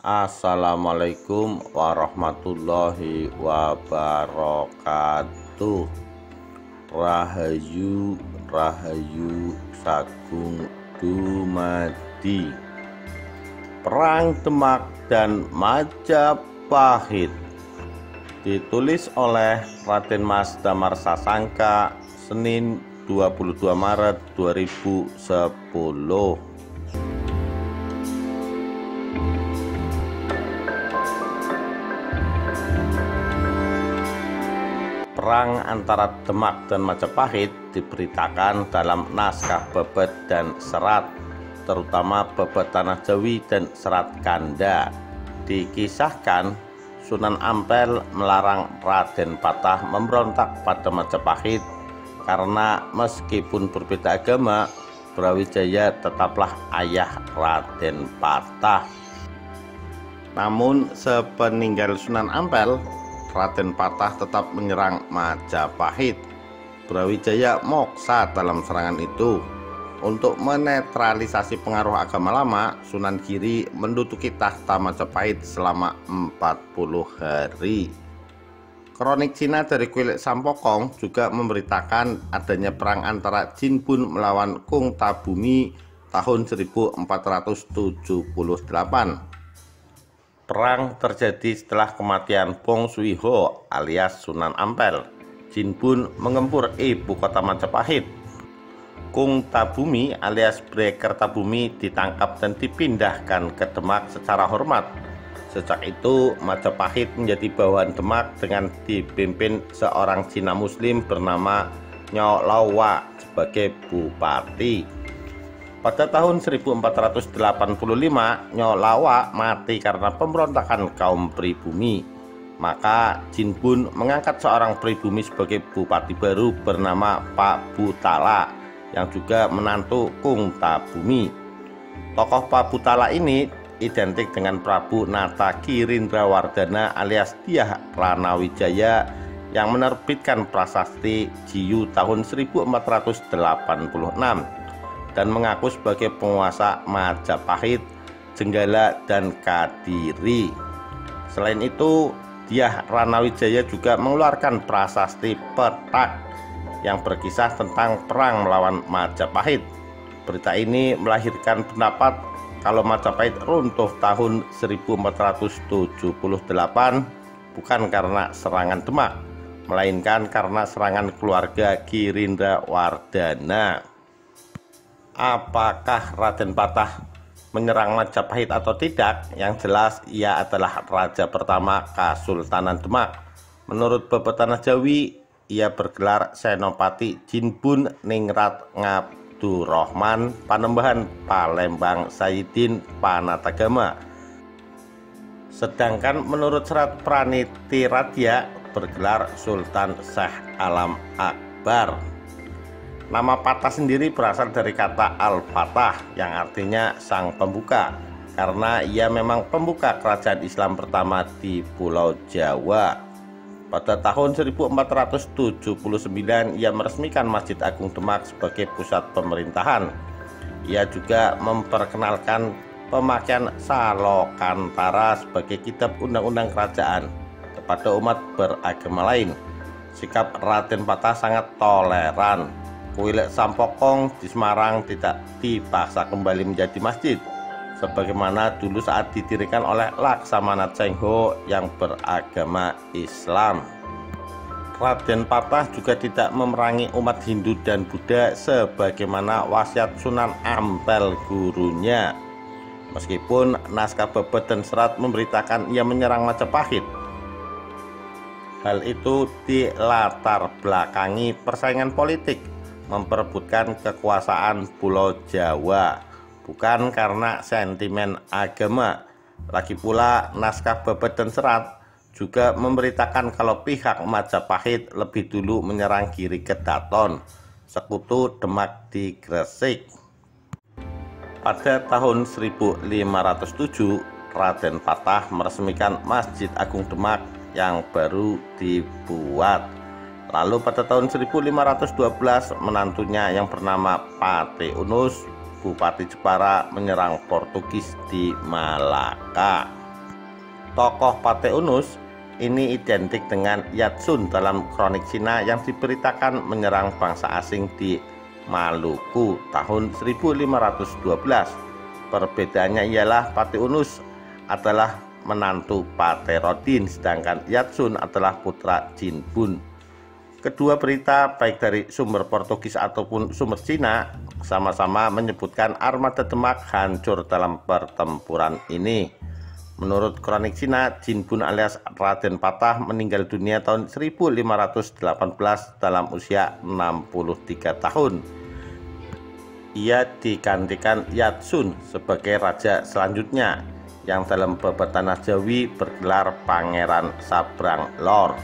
Assalamualaikum warahmatullahi wabarakatuh. Rahayu Rahayu Sagung Dumadi. Perang Demak dan Majapahit ditulis oleh Raden Mas Damar Sasangka, Senin 22 Maret 2010. Perang antara Demak dan Majapahit diberitakan dalam naskah Bebet dan Serat, terutama Bebet Tanah Jawi dan Serat Kanda. Dikisahkan Sunan Ampel melarang Raden Patah memberontak pada Majapahit karena meskipun berbeda agama, Brawijaya tetaplah ayah Raden Patah. Namun sepeninggal Sunan Ampel, Raden Patah tetap menyerang Majapahit. Brawijaya moksa dalam serangan itu. Untuk menetralisasi pengaruh agama lama, Sunan Giri menduduki tahta Majapahit selama 40 hari. Kronik Cina dari Kuilik Sampokong juga memberitakan adanya perang antara Jin Bun melawan Kung Tabumi tahun 1478. Perang terjadi setelah kematian Bong Sui Ho alias Sunan Ampel. Jin Bun mengempur ibu kota Majapahit. Kung Tabumi alias Bre Kertabumi ditangkap dan dipindahkan ke Demak secara hormat. Sejak itu Majapahit menjadi bawahan Demak dengan dipimpin seorang Cina Muslim bernama Nyo Lawa sebagai bupati. Pada tahun 1485, Nyo Lawa mati karena pemberontakan kaum pribumi. Maka Jin Bun mengangkat seorang pribumi sebagai bupati baru bernama Pak Butala, yang juga menantu Kung Tabumi. Tokoh Pak Butala ini identik dengan Prabu Nata Girindrawardana alias Dyah Ranawijaya yang menerbitkan prasasti Jiyu tahun 1486 dan mengaku sebagai penguasa Majapahit, Jenggala, dan Kadiri. Selain itu, Dyah Ranawijaya juga mengeluarkan prasasti Petak yang berkisah tentang perang melawan Majapahit. Berita ini melahirkan pendapat kalau Majapahit runtuh tahun 1478 bukan karena serangan Demak, melainkan karena serangan keluarga Girindrawardana. Apakah Raden Patah menyerang Majapahit atau tidak? Yang jelas ia adalah raja pertama Kasultanan Demak. Menurut Bebet Tanah Jawi, ia bergelar Senopati Jin Bun Ningrat Ngabdurrahman Panembahan Palembang Sayyidin Panatagama. Sedangkan menurut Serat Praniti Radya bergelar Sultan Syekh Alam Akbar. Nama Patah sendiri berasal dari kata Al-Fatah yang artinya sang pembuka, karena ia memang pembuka kerajaan Islam pertama di Pulau Jawa. Pada tahun 1479 ia meresmikan Masjid Agung Demak sebagai pusat pemerintahan. Ia juga memperkenalkan pemakaian Salokantara sebagai kitab undang-undang kerajaan kepada umat beragama lain. Sikap Raden Patah sangat toleran. Kuilik Sampokong di Semarang tidak dipaksa kembali menjadi masjid sebagaimana dulu saat didirikan oleh Laksamana Cheng-ho yang beragama Islam. Raden Patah juga tidak memerangi umat Hindu dan Buddha sebagaimana wasiat Sunan Ampel gurunya. Meskipun naskah Bebet dan Serat memberitakan ia menyerang Majapahit, hal itu dilatar belakangi persaingan politik memperebutkan kekuasaan Pulau Jawa, bukan karena sentimen agama. Lagi pula naskah Bebet dan Serat juga memberitakan kalau pihak Majapahit lebih dulu menyerang Giri Kedaton, sekutu Demak di Gresik. Pada tahun 1507, Raden Patah meresmikan Masjid Agung Demak yang baru dibuat. Lalu pada tahun 1512 menantunya yang bernama Pate Unus, Bupati Jepara, menyerang Portugis di Malaka. Tokoh Pateunus ini identik dengan Yatsun dalam kronik Cina yang diberitakan menyerang bangsa asing di Maluku tahun 1512. Perbedaannya ialah Pateunus adalah menantu Paterodin, sedangkan Yatsun adalah putra Jinbun. Kedua berita, baik dari sumber Portugis ataupun sumber Cina, sama-sama menyebutkan armada Demak hancur dalam pertempuran ini. Menurut kronik Cina, Jinbun alias Raden Patah meninggal dunia tahun 1518 dalam usia 63 tahun. Ia digantikan Yatsun sebagai raja selanjutnya yang dalam babat tanah Jawi bergelar Pangeran Sabrang Lor.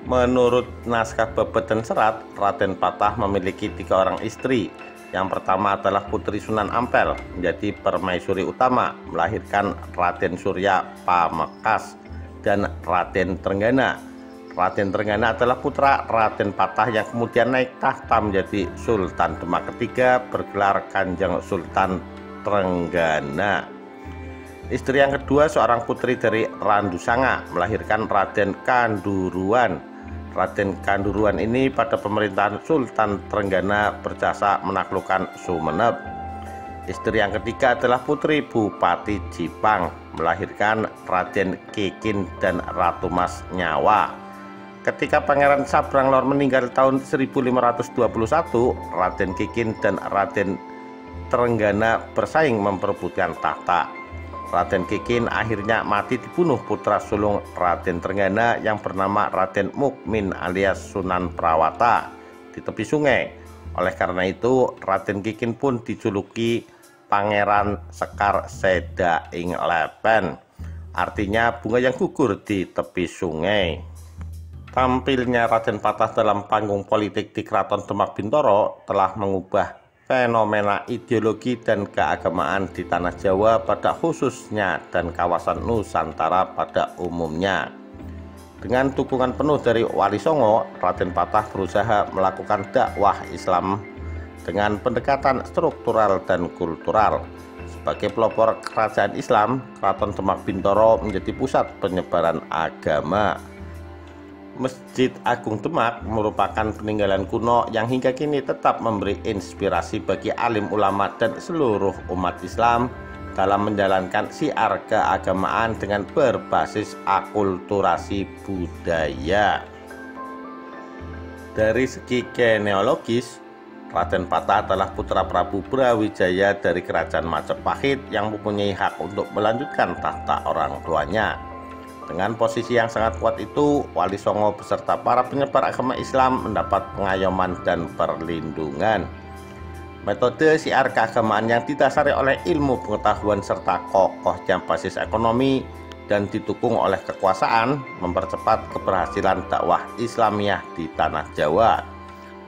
Menurut naskah babat dan serat, Raden Patah memiliki 3 orang istri. Yang pertama adalah Putri Sunan Ampel, menjadi permaisuri utama, melahirkan Raden Surya Pamekas dan Raden Trenggana. Raden Trenggana adalah putra Raden Patah yang kemudian naik tahta menjadi Sultan Demak ketiga, bergelar Kanjeng Sultan Trenggana. Istri yang kedua seorang putri dari Randu Sanga, melahirkan Raden Kanduruan. Raden Kanduruan ini pada pemerintahan Sultan Trenggana berjasa menaklukkan Sumeneb. Istri yang ketiga adalah putri Bupati Jipang, melahirkan Raden Kikin dan Ratu Mas Nyawa. Ketika Pangeran Sabrang Lor meninggal tahun 1521, Raden Kikin dan Raden Trenggana bersaing memperebutkan tahta. Raden Kikin akhirnya mati dibunuh putra sulung Raden Trenggana yang bernama Raden Mukmin alias Sunan Prawata di tepi sungai. Oleh karena itu, Raden Kikin pun dijuluki Pangeran Sekar Seda ing Lepen, artinya bunga yang gugur di tepi sungai. Tampilnya Raden Patah dalam panggung politik di Keraton Demak Bintoro telah mengubah fenomena ideologi dan keagamaan di tanah Jawa pada khususnya dan kawasan Nusantara pada umumnya. Dengan dukungan penuh dari Wali Songo, Raden Patah berusaha melakukan dakwah Islam dengan pendekatan struktural dan kultural. Sebagai pelopor kerajaan Islam, Keraton Demak Bintoro menjadi pusat penyebaran agama. Masjid Agung Demak merupakan peninggalan kuno yang hingga kini tetap memberi inspirasi bagi alim ulama dan seluruh umat Islam dalam menjalankan syiar keagamaan dengan berbasis akulturasi budaya. Dari segi genealogis, Raden Patah adalah putra Prabu Brawijaya dari Kerajaan Majapahit yang mempunyai hak untuk melanjutkan tahta orang tuanya. Dengan posisi yang sangat kuat itu, Wali Songo beserta para penyebar agama Islam mendapat pengayoman dan perlindungan. Metode syiar keagamaan yang didasari oleh ilmu pengetahuan serta kokohnya basis ekonomi dan didukung oleh kekuasaan mempercepat keberhasilan dakwah Islamiyah di tanah Jawa.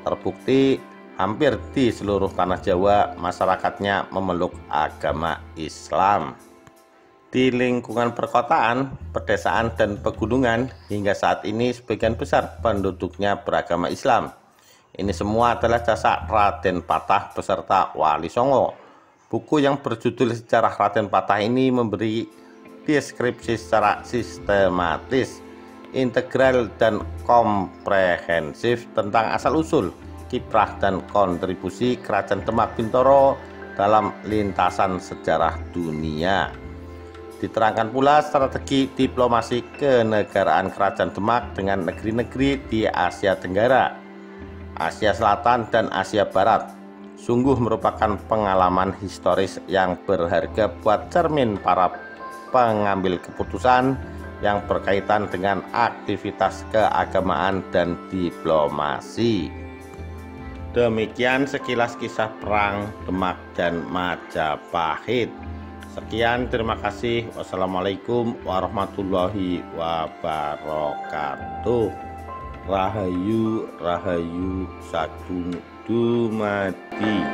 Terbukti hampir di seluruh tanah Jawa masyarakatnya memeluk agama Islam. Di lingkungan perkotaan, pedesaan, dan pegunungan, hingga saat ini sebagian besar penduduknya beragama Islam. Ini semua adalah jasa Raden Patah beserta Wali Songo. Buku yang berjudul Sejarah Raden Patah ini memberi deskripsi secara sistematis, integral, dan komprehensif tentang asal-usul, kiprah, dan kontribusi Kerajaan Demak Bintoro dalam lintasan sejarah dunia. Diterangkan pula strategi diplomasi kenegaraan Kerajaan Demak dengan negeri-negeri di Asia Tenggara, Asia Selatan, dan Asia Barat. Sungguh merupakan pengalaman historis yang berharga buat cermin para pengambil keputusan yang berkaitan dengan aktivitas keagamaan dan diplomasi. Demikian sekilas kisah perang Demak dan Majapahit. Sekian, terima kasih. Wassalamualaikum warahmatullahi wabarakatuh. Rahayu, Rahayu, Sagung Dumadi.